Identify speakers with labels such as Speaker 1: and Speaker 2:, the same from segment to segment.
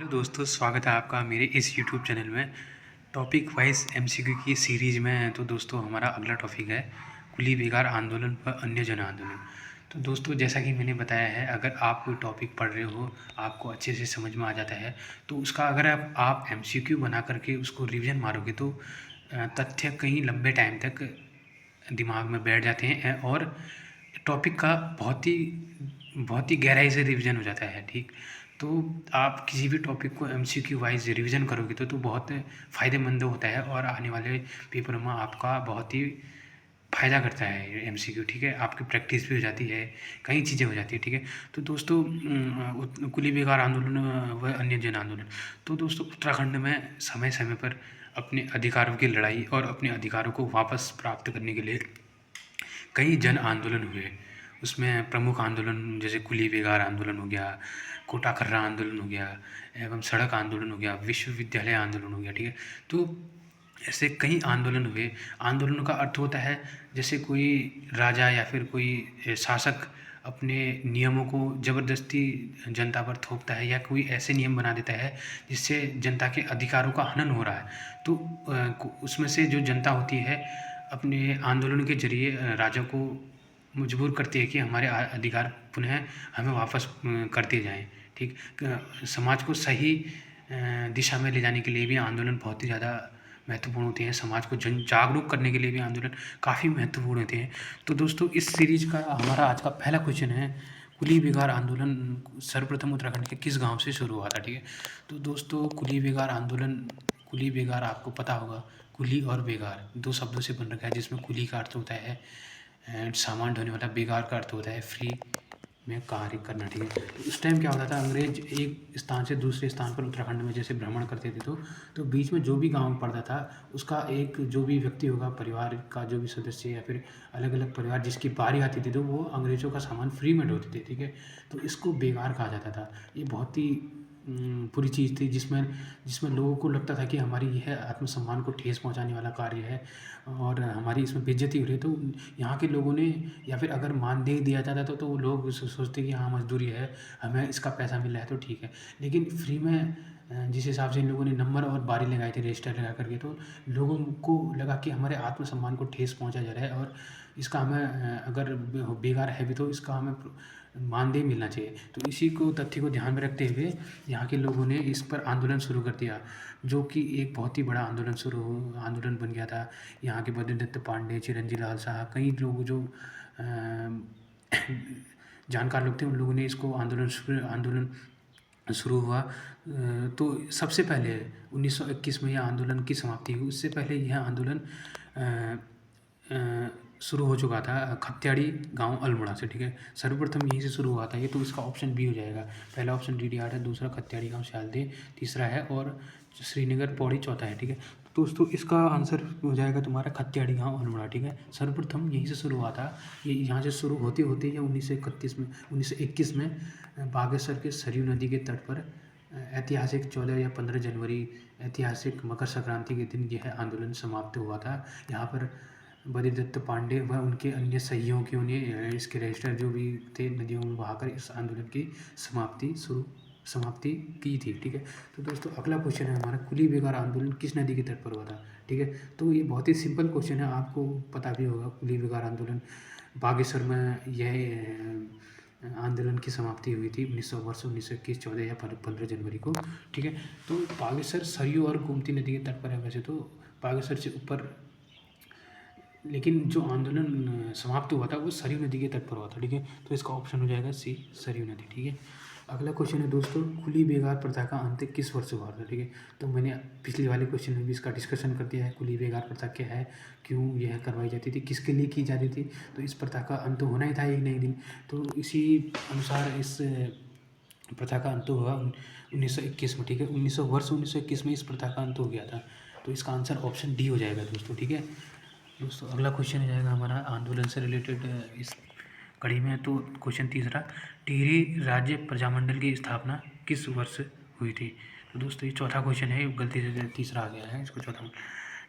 Speaker 1: Hello दोस्तों, स्वागत है आपका मेरे इस यूट्यूब चैनल में। टॉपिक वाइज एमसीक्यू की सीरीज़ में तो दोस्तों हमारा अगला टॉपिक है कुली बेगार आंदोलन व अन्य जन आंदोलन। तो दोस्तों जैसा कि मैंने बताया है, अगर आप कोई टॉपिक पढ़ रहे हो, आपको अच्छे से समझ में आ जाता है, तो उसका अगर आप एमसीक्यू बना करके उसको रिवीजन मारोगे तो तथ्य कहीं लंबे टाइम तक दिमाग में बैठ जाते हैं और टॉपिक का बहुत ही गहराई से रिवीजन हो जाता है। ठीक, तो आप किसी भी टॉपिक को एमसीक्यू वाइज रिवीजन करोगे तो बहुत फ़ायदेमंद होता है और आने वाले पेपर में आपका बहुत ही फ़ायदा करता है एमसीक्यू। ठीक है, आपकी प्रैक्टिस भी हो जाती है, कई चीज़ें हो जाती है। ठीक है, तो दोस्तों कुली बेगार आंदोलन व अन्य जन आंदोलन। तो दोस्तों उत्तराखंड में समय समय पर अपने अधिकारों की लड़ाई और अपने अधिकारों को वापस प्राप्त करने के लिए कई जन आंदोलन हुए। उसमें प्रमुख आंदोलन जैसे कुली बेगार आंदोलन हो गया, कोटा खर्रा आंदोलन हो गया, एवं सड़क आंदोलन हो गया, विश्वविद्यालय आंदोलन हो गया। ठीक है, तो ऐसे कई आंदोलन हुए। आंदोलन का अर्थ होता है जैसे कोई राजा या फिर कोई शासक अपने नियमों को ज़बरदस्ती जनता पर थोपता है या कोई ऐसे नियम बना देता है जिससे जनता के अधिकारों का हनन हो रहा है। तो उसमें से जो जनता होती है अपने आंदोलन के जरिए राजा को मजबूर करती है कि हमारे अधिकार पुनः हमें वापस कर दिए जाएँ। ठीक, समाज को सही दिशा में ले जाने के लिए भी आंदोलन बहुत ही ज़्यादा महत्वपूर्ण होते हैं। समाज को जन जागरूक करने के लिए भी आंदोलन काफ़ी महत्वपूर्ण होते हैं। तो दोस्तों इस सीरीज़ का हमारा आज का पहला क्वेश्चन है, कुली बेगार आंदोलन सर्वप्रथम उत्तराखंड के किस गांव से शुरू हुआ था? ठीक है, तो दोस्तों कुली बेगार आंदोलन, कुली बेगार आपको पता होगा, कुली और बेगार दो शब्दों से बन रखा है, जिसमें कुली का अर्थ होता है सामान ढोने वाला, बेगार का अर्थ होता है फ्री में कार्य करना। ठीक है, तो उस टाइम क्या होता था, अंग्रेज एक स्थान से दूसरे स्थान पर उत्तराखंड में जैसे भ्रमण करते थे तो बीच में जो भी गांव पड़ता था उसका एक जो भी व्यक्ति होगा, परिवार का जो भी सदस्य या फिर अलग अलग परिवार जिसकी बारी आती थी तो वो अंग्रेज़ों का सामान फ्री में ढोते थे। ठीक है, तो इसको बेगार कहा जाता था। ये बहुत ही बुरी चीज़ थी जिसमें जिसमें लोगों को लगता था कि हमारी यह आत्मसम्मान को ठेस पहुंचाने वाला कार्य है और हमारी इसमें बेइज्जती हो रही है। तो यहाँ के लोगों ने, या फिर अगर मानदेय दिया जाता तो वो लोग सोचते कि हाँ मजदूरी है, हमें इसका पैसा मिल रहा है तो ठीक है। लेकिन फ्री में जिस हिसाब से इन लोगों ने नंबर और बारी लगाई थी, रजिस्टर लगा करके, तो लोगों को लगा कि हमारे आत्मसम्मान को ठेस पहुंचा जा रहा है और इसका हमें अगर बेगार है भी तो इसका हमें मानदेय मिलना चाहिए। तो इसी को तथ्य को ध्यान में रखते हुए यहाँ के लोगों ने इस पर आंदोलन शुरू कर दिया, जो कि एक बहुत ही बड़ा आंदोलन बन गया था। यहाँ के बद्रीदत्त पांडे, चिरंजी लाल शाह, कई लोग जो जानकार लोग थे, उन लोगों ने इसको आंदोलन शुरू हुआ। तो सबसे पहले 1921 में यह आंदोलन की समाप्ति हुई। उससे पहले यह आंदोलन शुरू हो चुका था खत्याड़ी गांव अल्मोड़ा से। ठीक है, सर्वप्रथम यहीं से शुरू हुआ था ये, तो इसका ऑप्शन बी हो जाएगा। पहला ऑप्शन DD8 है, दूसरा खत्याड़ी गांव सियालदे तीसरा है और श्रीनगर पौड़ी चौथा है। ठीक है, तो दोस्तों इसका आंसर हो जाएगा तुम्हारा खत्याड़ी गांव अल्मोड़ा। ठीक है, सर्वप्रथम यहीं से शुरू हुआ था ये। यहाँ से शुरू होते होते ये 1921 में बागेश्वर के सरयू नदी के तट पर ऐतिहासिक 14 या 15 जनवरी ऐतिहासिक मकर संक्रांति के दिन यह आंदोलन समाप्त हुआ था। यहाँ पर बद्रीदत्त पांडे व उनके अन्य सहयोगियों ने इसके रजिस्टर जो भी थे नदियों में बहाकर इस आंदोलन की समाप्ति की थी। ठीक है, तो दोस्तों अगला क्वेश्चन है हमारा, कुली बेगार आंदोलन किस नदी के तट पर हुआ था? ठीक है, तो ये बहुत ही सिंपल क्वेश्चन है, आपको पता भी होगा। कुली बेगार आंदोलन बागेश्वर में यह आंदोलन की समाप्ति हुई थी 1921 14 या 15 जनवरी को। ठीक है, तो बागेश्वर सरयू और गोमती नदी के तट पर है वैसे तो, बागेश्वर से ऊपर, लेकिन जो आंदोलन समाप्त हुआ था वो सरयू नदी के तट पर हुआ था। ठीक है, तो इसका ऑप्शन हो जाएगा सी, सरयू नदी। ठीक है, अगला क्वेश्चन है दोस्तों, कुली बेगार प्रथा का अंत किस वर्ष हुआ था? ठीक है, तो मैंने पिछले वाले क्वेश्चन में भी इसका डिस्कशन कर दिया है। कुली बेगार प्रथा क्या है, क्यों यह करवाई जाती थी, किसके लिए की जाती थी, तो इस प्रथा का अंत होना ही था एक न एक दिन। तो इसी अनुसार इस प्रथा का अंत हुआ 1921 में। ठीक है, 1921 में इस प्रथा का अंत हो गया था, तो इसका आंसर ऑप्शन डी हो जाएगा दोस्तों। ठीक है दोस्तों, अगला क्वेश्चन हो जाएगा हमारा आंदोलन से रिलेटेड इस कड़ी में। तो क्वेश्चन तीसरा, टिहरी राज्य प्रजामंडल की स्थापना किस वर्ष हुई थी? तो दोस्तों ये चौथा क्वेश्चन है, गलती से तीसरा आ गया है, इसको चौथा।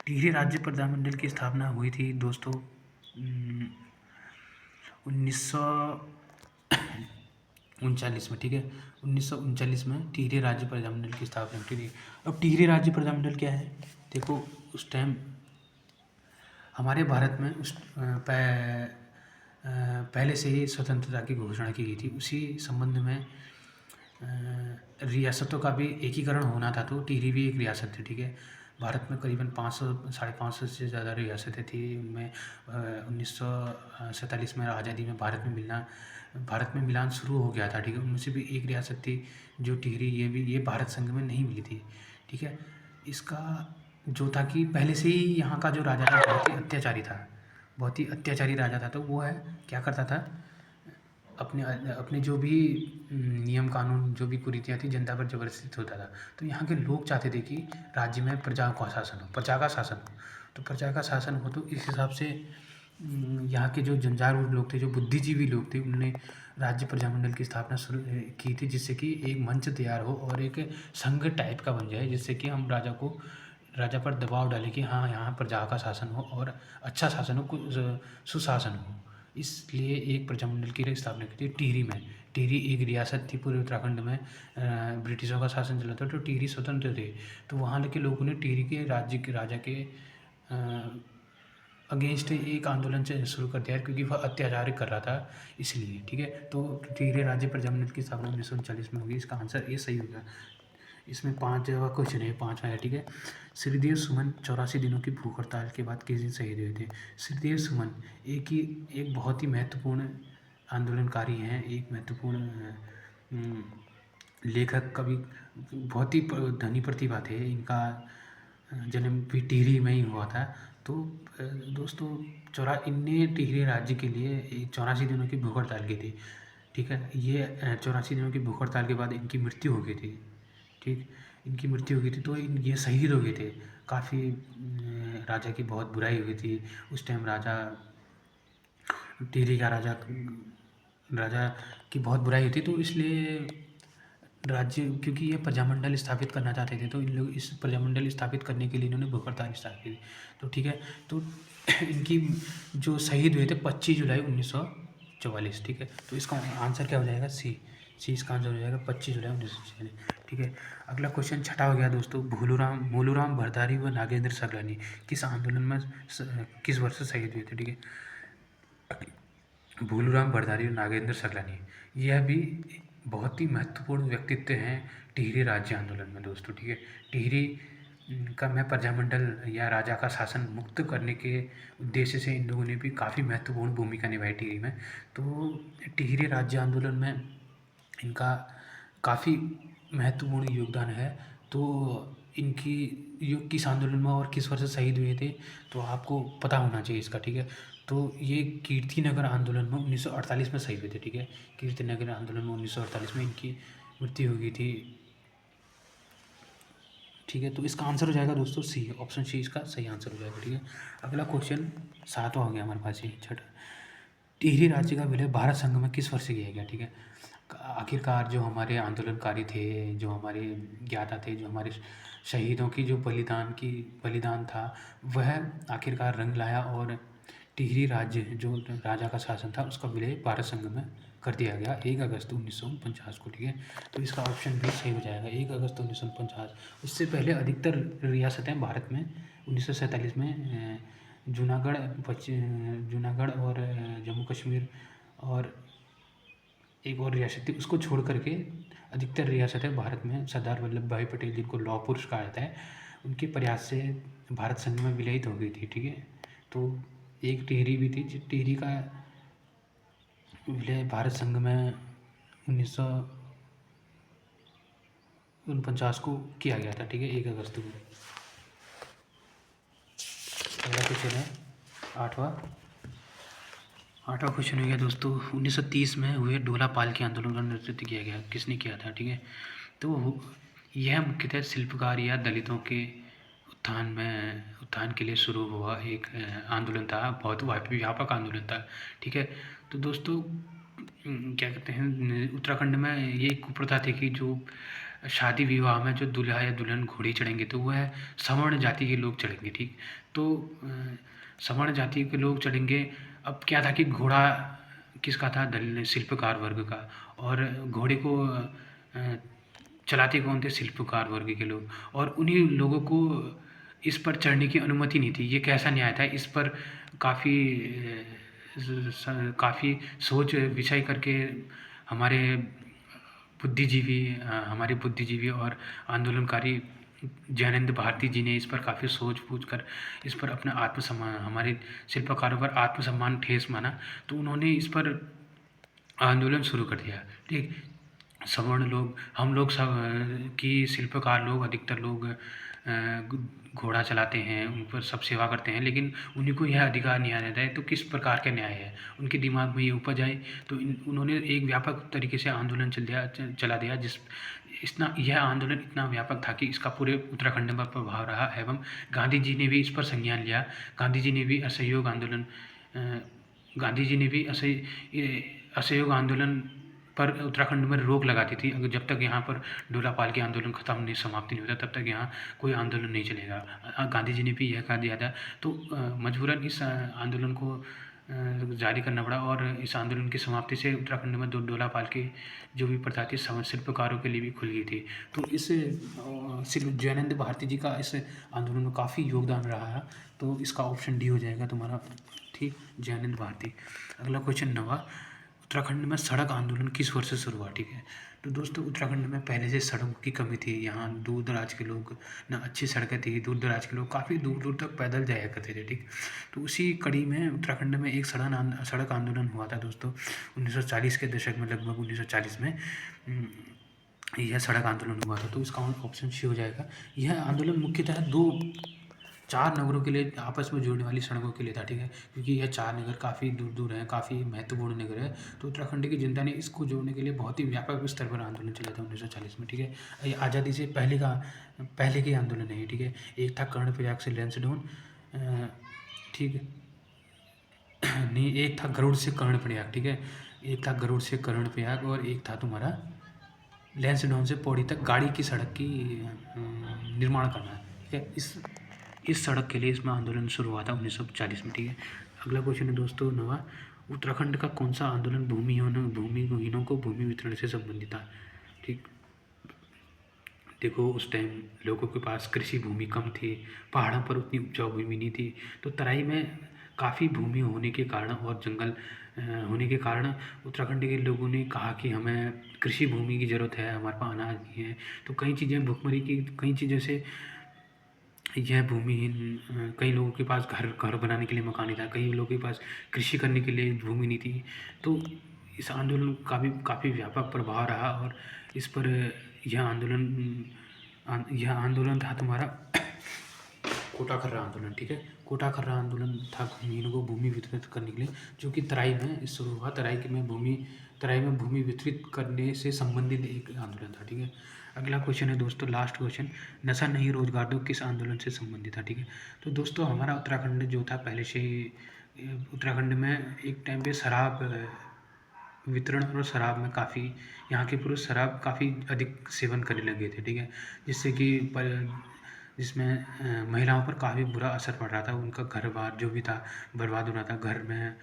Speaker 1: टिहरी राज्य प्रजामंडल की स्थापना हुई थी दोस्तों 1900 उनचालीस में, ठीक है। 1939 में टिहरी राज्य प्रजामंडल की स्थापना की थी। अब टिहरी राज्य प्रजामंडल क्या है? देखो, उस टाइम हमारे भारत में पहले से ही स्वतंत्रता की घोषणा की गई थी। उसी संबंध में रियासतों का भी एकीकरण होना था, तो टिहरी भी एक रियासत थी, ठीक है। भारत में करीबन 500 550 से ज़्यादा रियासतें थी। उनमें 1947 में आज़ादी में भारत में मिलान शुरू हो गया था, ठीक है। उनमें से भी एक रियासत थी जो टिहरी, ये भारत संघ में नहीं मिली थी, ठीक है। इसका जो था कि पहले से ही यहाँ का जो राजा था बहुत ही अत्याचारी राजा था। तो वो है क्या करता था, अपने अपने जो भी नियम कानून, जो भी कुरीतियाँ थी, जनता पर ज़बरदस्ती होता था। तो यहाँ के लोग चाहते थे कि राज्य में प्रजा का शासन हो, प्रजा का शासन हो। तो प्रजा का शासन हो, तो इस हिसाब से यहाँ के जो जंजारू लोग थे, जो बुद्धिजीवी लोग थे, उन्होंने राज्य प्रजामंडल की स्थापना शुरू की थी, जिससे कि एक मंच तैयार हो और एक संघ टाइप का बन जाए, जिससे कि हम राजा पर दबाव डालें कि हाँ, यहाँ प्रजा का शासन हो और अच्छा शासन हो, सुशासन हो। इसलिए एक प्रजामंडल की स्थापना की थी टिहरी में। टिहरी एक रियासत थी पूरे उत्तराखंड में। ब्रिटिशों का शासन चला था, तो टिहरी स्वतंत्र थे। तो वहाँ के लोगों ने टिहरी के राज्य के राजा के अगेंस्ट एक आंदोलन से शुरू कर दिया, क्योंकि वह अत्याचार कर रहा था, इसलिए, ठीक है। तो टिहरी राज्य प्रजामंडल की स्थापना 1939 में होगी। इसका आंसर ए सही होगा। इसमें 5 जगह क्वेश्चन है, 5वां है, ठीक है। श्रीदेव सुमन 84 दिनों की भूख हड़ताल के बाद किस दिन शहीद हुए थे? श्रीदेव सुमन एक बहुत ही महत्वपूर्ण आंदोलनकारी हैं, एक महत्वपूर्ण लेखक, कवि, बहुत ही धनी प्रतिभा थे। इनका जन्म भी टिहरी में ही हुआ था। तो दोस्तों, इनने टिहरी राज्य के लिए 84 दिनों की भूख हड़ताल की थी, ठीक है। ये 84 दिनों की भूख हड़ताल के बाद इनकी मृत्यु हो गई थी, ठीक। इनकी मृत्यु हो गई थी, तो ये शहीद हो गए थे। काफ़ी राजा की बहुत बुराई हुई थी उस टाइम। टिहरी का राजा की बहुत बुराई हुई थी, तो इसलिए राज्य, क्योंकि ये प्रजामंडल स्थापित करना चाहते थे, तो इन लोग इस प्रजामंडल स्थापित करने के लिए इन्होंने भूख हड़ताल स्टार्ट की थी, तो ठीक है। तो इनकी जो शहीद हुए थे 25 जुलाई 1944, ठीक है। तो इसका आंसर क्या हो जाएगा? सी इसका आंसर हो जाएगा 25 जुलाई 1944, ठीक है। अगला क्वेश्चन छठा हो गया दोस्तों। भोलूराम भरधारी व नागेंद्र सगलानी किस आंदोलन में किस वर्ष शहीद हुए थे, ठीक है। भोलूराम भरधारी और नागेंद्र सगलानी, यह भी बहुत ही महत्वपूर्ण व्यक्तित्व हैं टिहरी राज्य आंदोलन में दोस्तों, ठीक है। टिहरी का मैं प्रजामंडल या राजा का शासन मुक्त करने के उद्देश्य से इन लोगों ने भी काफ़ी महत्वपूर्ण भूमिका निभाई टिहरी में। तो टिहरी राज्य आंदोलन में इनका काफ़ी महत्वपूर्ण योगदान है। तो इनकी किस आंदोलन में और किस वर्ष शहीद हुए थे, तो आपको पता होना चाहिए इसका, ठीक है। तो ये कीर्तिनगर आंदोलन में 1948 में शहीद हुए थे, ठीक है। कीर्तिनगर आंदोलन में 1948 में इनकी मृत्यु हो गई थी, ठीक है। तो इसका आंसर हो जाएगा दोस्तों सी, ऑप्शन सी इसका सही आंसर हो जाएगा, ठीक है। अगला क्वेश्चन 7वां हो गया हमारे पास, ये छठा। टिहरी राज्य का विलय भारत संघ में किस वर्ष किया गया, ठीक है। आखिरकार जो हमारे आंदोलनकारी थे, जो हमारे ज्ञाता थे, जो हमारे शहीदों की जो बलिदान था, वह आखिरकार रंग लाया और टिहरी राज्य, जो राजा का शासन था, उसका विलय भारत संघ में कर दिया गया 1 अगस्त 1949 को, ठीक है। तो इसका ऑप्शन भी सही हो जाएगा, 1 अगस्त 1949। उससे पहले अधिकतर रियासतें भारत में 1947 में जूनागढ़ और जम्मू कश्मीर और एक और रियासत थी, उसको छोड़ करके अधिकतर रियासतें भारत में सरदार वल्लभ भाई पटेल, जिनको लौह पुरुष कहा जाता है, उनके प्रयास से भारत संघ में विलयित हो गई थी, ठीक है। तो एक टिहरी भी थी, टिहरी का विलय भारत संघ में 1949 को किया गया था, ठीक है, 1 अगस्त को। अगला क्वेश्चन है 8वां क्वेश्चन हो गया दोस्तों। 1930 में हुए ढोला पाल के आंदोलन का नेतृत्व किया गया, किसने किया था, ठीक है। तो यह मुख्यतः शिल्पकार या दलितों के उत्थान के लिए शुरू हुआ एक आंदोलन था, बहुत व्यापक आंदोलन था, ठीक है। तो दोस्तों, क्या कहते हैं, उत्तराखंड में ये एक कुप्रथा थी कि जो शादी विवाह में जो दूल्हा या दुल्हन घोड़ी चढ़ेंगे, तो वह सवर्ण जाति के लोग चढ़ेंगे, ठीक। तो सवर्ण जाति के लोग चढ़ेंगे। अब क्या था कि घोड़ा किसका था? शिल्पकार वर्ग का। और घोड़े को चलाते कौन थे? शिल्पकार वर्ग के लोग, और उन्हीं लोगों को इस पर चढ़ने की अनुमति नहीं थी। ये कैसा न्याय था? इस पर काफ़ी काफ़ी सोच विचार करके हमारे हमारे बुद्धिजीवी और आंदोलनकारी जयनंद भारती जी ने इस पर काफ़ी सोच पूछ कर इस पर अपना आत्मसम्मान, हमारे शिल्पकारों पर आत्मसम्मान ठेस माना, तो उन्होंने इस पर आंदोलन शुरू कर दिया। ठीक, सवर्ण लोग, हम लोग सब कि शिल्पकार लोग, अधिकतर लोग घोड़ा चलाते हैं, उन पर सब सेवा करते हैं, लेकिन उन्हीं को यह अधिकार नहीं आ जाता है, तो किस प्रकार का न्याय है? उनके दिमाग में ये उपज आई, तो उन्होंने एक व्यापक तरीके से आंदोलन चला दिया, यह आंदोलन इतना व्यापक था कि इसका पूरे उत्तराखंड में प्रभाव रहा, एवं गांधी जी ने भी इस पर संज्ञान लिया। गांधी जी ने भी असहयोग आंदोलन गांधी जी ने भी असहयोग आंदोलन पर उत्तराखंड में रोक लगा दी थी। अगर जब तक यहाँ पर डोलापाल के आंदोलन खत्म नहीं, समाप्ति नहीं होता, तब तक यहाँ कोई आंदोलन नहीं चलेगा। गांधी जी ने भी यह कह दिया था, तो मजबूरन इस आंदोलन को जारी करना पड़ा, और इस आंदोलन की समाप्ति से उत्तराखंड में डोलापाल की जो भी प्रथा थी शिल्पकारों के लिए भी खुल गई थी। तो इस जयनंद भारती जी का इस आंदोलन में काफ़ी योगदान रहा है, तो इसका ऑप्शन डी हो जाएगा तुम्हारा, ठीक, जयनंद भारती। अगला क्वेश्चन 9वां, उत्तराखंड में सड़क आंदोलन किस वर्ष से शुरू हुआ? ठीक है, तो दोस्तों उत्तराखंड में पहले से सड़कों की कमी थी। यहाँ दूर दराज के लोग ना अच्छी सड़कें थी, दूर दराज के लोग काफ़ी दूर दूर तक पैदल जाया करते थे। ठीक, तो उसी कड़ी में उत्तराखंड में एक सड़क आंदोलन हुआ था दोस्तों, 1940 के दशक में, लगभग 1940 में यह सड़क आंदोलन हुआ था। तो इसका ऑप्शन सी हो जाएगा। यह आंदोलन मुख्यतः 4 नगरों के लिए आपस में जोड़ने वाली सड़कों के लिए था। ठीक है, क्योंकि यह 4 नगर काफ़ी दूर दूर हैं, काफ़ी महत्वपूर्ण नगर है, तो उत्तराखंड की जनता ने इसको जोड़ने के लिए बहुत ही व्यापक स्तर पर आंदोलन चलाया था 1940 में। ठीक है, ये आज़ादी से पहले के आंदोलन है। ठीक है, एक था कर्णप्रयाग से लैंसडाउन, ठीक है, नहीं, एक था गरुड़ से कर्णप्रयाग। ठीक है, एक था गरुड़ से कर्णप्रयाग, और एक था तुम्हारा लैंसडाउन से पौड़ी तक गाड़ी की सड़क की निर्माण करना। ठीक है, इस सड़क के लिए इसमें आंदोलन शुरू हुआ था 1940 में। ठीक है, अगला क्वेश्चन है दोस्तों 9वां, उत्तराखंड का कौन सा आंदोलन भूमिहीनों को भूमि वितरण से संबंधित था? ठीक, देखो उस टाइम लोगों के पास कृषि भूमि कम थी, पहाड़ों पर उतनी उपजाऊ भूमि नहीं थी, तो तराई में काफ़ी भूमि होने के कारण और जंगल होने के कारण उत्तराखंड के लोगों ने कहा कि हमें कृषि भूमि की ज़रूरत है, हमारे पास अनाज नहीं है। तो कई चीज़ें भुखमरी की, कई चीज़ों से यह भूमिहीन, कई लोगों के पास घर बनाने के लिए मकान नहीं था, कई लोगों के पास कृषि करने के लिए भूमि नहीं थी। तो इस आंदोलन का भी काफ़ी व्यापक प्रभाव रहा, और इस पर यह आंदोलन था तुम्हारा कोटा खर्रा आंदोलन। ठीक है, कोटा खर्रा आंदोलन था भूमिहीनों को भूमि वितरित करने के लिए, जो कि तराई में शुरू हुआ। तराई में भूमि वितरित करने से संबंधित एक आंदोलन था। ठीक है, अगला क्वेश्चन है दोस्तों, लास्ट क्वेश्चन, नशा नहीं रोजगार दो किस आंदोलन से संबंधित था? ठीक है, तो दोस्तों हमारा उत्तराखंड जो था पहले से उत्तराखंड में एक टाइम पे शराब वितरण और शराब में काफ़ी, यहाँ के पुरुष शराब काफ़ी अधिक सेवन करने लगे थे। ठीक है, जिससे कि जिसमें महिलाओं पर काफ़ी बुरा असर पड़ रहा था, उनका घर बार जो भी था बर्बाद हो रहा था। घर में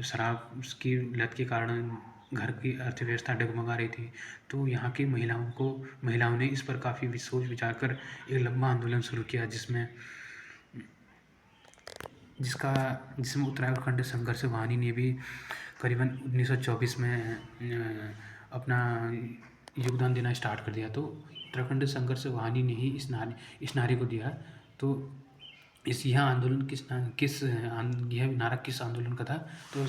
Speaker 1: शराब की लत के कारण घर की अर्थव्यवस्था डगमगा रही थी। तो यहाँ की महिलाओं ने इस पर काफ़ी सोच विचार कर एक लंबा आंदोलन शुरू किया, जिसमें उत्तराखंड संघर्ष वाहिनी ने भी करीबन 1924 में अपना योगदान देना स्टार्ट कर दिया। तो उत्तराखंड संघर्ष वाहिनी ने ही इस नारे को दिया। तो यह आंदोलन यह नारा किस आंदोलन का था? तो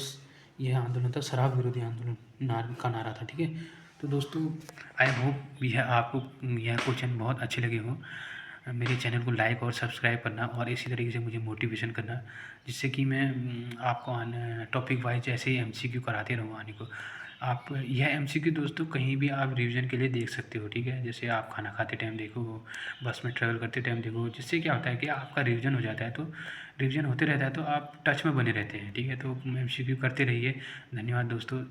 Speaker 1: यह आंदोलन था शराब विरोधी आंदोलन का नारा था। ठीक है, तो दोस्तों आई होप आपको यह क्वेश्चन बहुत अच्छे लगे हों। मेरे चैनल को लाइक और सब्सक्राइब करना, और इसी तरीके से मुझे मोटिवेशन करना, जिससे कि मैं आपको टॉपिक वाइज ऐसे ही MCQ कराते रहूँ आने को। आप यह MCQ दोस्तों कहीं भी आप रिवीजन के लिए देख सकते हो। ठीक है, जैसे आप खाना खाते टाइम देखो, बस में ट्रैवल करते टाइम देखो, जिससे क्या होता है कि आपका रिवीजन हो जाता है। तो रिवीजन होते रहता है तो आप टच में बने रहते हैं। ठीक है, तो MCQ करते रहिए। धन्यवाद दोस्तों।